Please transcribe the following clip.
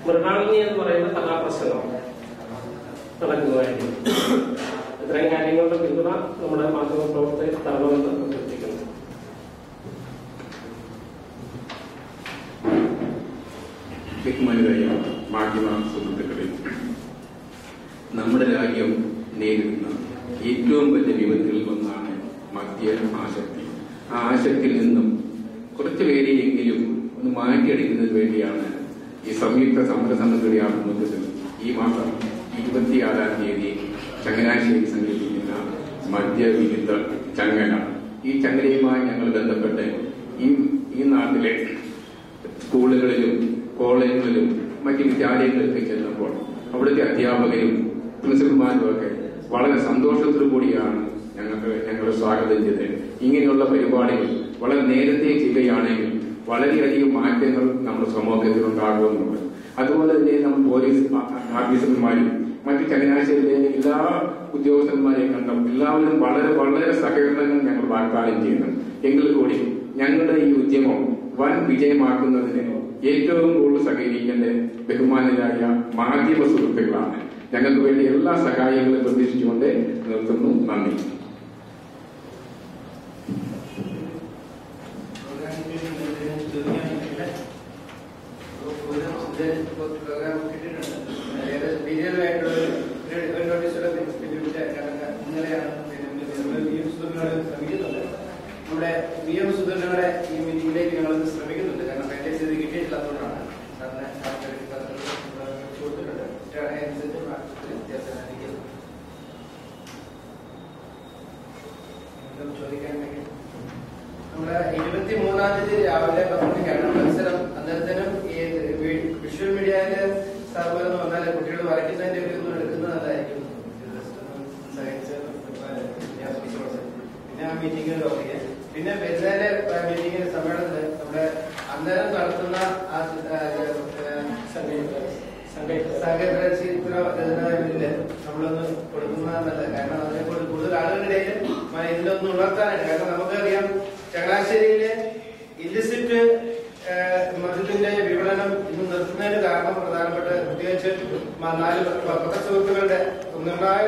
മൃഗാഗ്നി എന്ന് പറയുന്ന കഥാപ്രസംഗം നടക്കുകയായിരുന്നു. ഇത്തരം കാര്യങ്ങളുടെ പിന്തുണ നമ്മുടെ മാധ്യമപ്രവർത്തകർ തരണമെന്ന് അഭ്യർത്ഥിക്കുന്നു. ബഹുമാനരായ മാധ്യമ സുഹൃത്തുക്കളെ, നമ്മുടെ രാജ്യം നേരിടുന്ന ഏറ്റവും വലിയ വിപത്തുകളിൽ ഒന്നാണ് മദ്യ ആസക്തി. ആ ആസക്തിയിൽ നിന്നും കുറച്ചുപേരെയെങ്കിലും ഒന്ന് മാറ്റിയെടുക്കുന്നതിന് വേണ്ടിയാണ് ഈ സംയുക്ത സമരസമിതിയുടെ ആഭിമുഖ്യത്തിൽ ഈ മാസം 26-ാം തീയതി ചങ്ങനാശ്ശേരി സംഘടിപ്പിക്കുന്ന മദ്യവിരുദ്ധ ചങ്ങല. ഈ ചങ്ങലയുമായി ഞങ്ങൾ ബന്ധപ്പെട്ട് ഈ നാട്ടിലെ സ്കൂളുകളിലും കോളേജുകളിലും മറ്റ് വിദ്യാലയങ്ങളിലേക്ക് ചെന്നപ്പോൾ അവിടുത്തെ അധ്യാപകരും പ്രിൻസിപ്പൽമാരും ഒക്കെ വളരെ സന്തോഷത്തോടു കൂടിയാണ് ഞങ്ങൾ സ്വാഗതം ചെയ്തത്. ഇങ്ങനെയുള്ള പരിപാടികൾ വളരെ നേരത്തെ ചെയ്യുകയാണെങ്കിൽ വളരെയധികം മാറ്റങ്ങൾ നമ്മുടെ സമൂഹത്തിൽ ഉണ്ടാകുമെന്നുണ്ട്. അതുപോലെ തന്നെ നമ്മൾ പോലീസ് ഓഫീസർമാരും മറ്റ് ചങ്ങനാശ്ശേരിയിലെ എല്ലാ ഉദ്യോഗസ്ഥന്മാരെയും കണ്ടും എല്ലാവരും വളരെ വളരെ സഹകരണങ്ങൾ ഞങ്ങൾ വാഗ്ദാനം ചെയ്യുന്നു. എങ്കിൽ കൂടി ഞങ്ങളുടെ ഈ ഉദ്യമം വൻ വിജയമാക്കുന്നതിന് ഏറ്റവും കൂടുതൽ സഹകരിക്കേണ്ട ബഹുമാനരായ മാധ്യമ സുഹൃത്തുക്കളാണ്. ഞങ്ങൾക്ക് വേണ്ടി എല്ലാ സഹായങ്ങളും പ്രതീക്ഷിച്ചുകൊണ്ട് നിർത്തുന്നു. നന്ദി. നമ്മുടെ VM സുധീറിനോടെ ഈ മീറ്റിംഗിലേക്ക് ഞങ്ങൾ ശ്രമിക്കുന്നുണ്ട്. കാരണം ഫ്രാഞ്ചൈസി ഇത് കിട്ടിയിട്ടില്ലാത്തതുകൊണ്ടാണ് സാറിനെ കൊടുത്തിട്ടുണ്ട്. ചോദിക്കാനുണ്ടെങ്കിൽ നമ്മുടെ 23-ാം തീയതി രാവിലെ 10 മണിക്കാണ് മത്സരം. അന്നേരത്തിനും ഈ വിഷ്വൽ മീഡിയയില് സാർ എന്ന് പറഞ്ഞാൽ കുട്ടികൾ വരയ്ക്കുന്നതിന്റെ ഒക്കെ ഒന്നും എടുക്കുന്നത് നല്ലതായിരിക്കും. പിന്നെ ആ മീറ്റിംഗിൽ ഓർക്കുക. പിന്നെ പെരുന്നാല് മീറ്റിംഗിന്റെ സമ്മേളനത്തിൽ നമ്മുടെ അന്നേരം നടത്തുന്ന സംഘചിത്ര രചനാവിന്റെ നമ്മളൊന്ന് കൊടുക്കുന്നതല്ല. കാരണം അതിനെക്കൊണ്ട് കൂടുതൽ ആളുകളുടെ ഇതിലൊന്ന് ഉണർത്താനായിട്ട്. കാരണം നമുക്കറിയാം ചങ്ങനാശ്ശേരിയിലെ ഇല്ലിസിറ്റ് മദ്യത്തിന്റെ വിപണനം ഇന്ന് നിർത്തുന്നതിന് കാരണം പ്രധാനപ്പെട്ട പ്രത്യേകിച്ച് 4 പത്രസുഹൃത്തുക്കളുടെ നിർണായക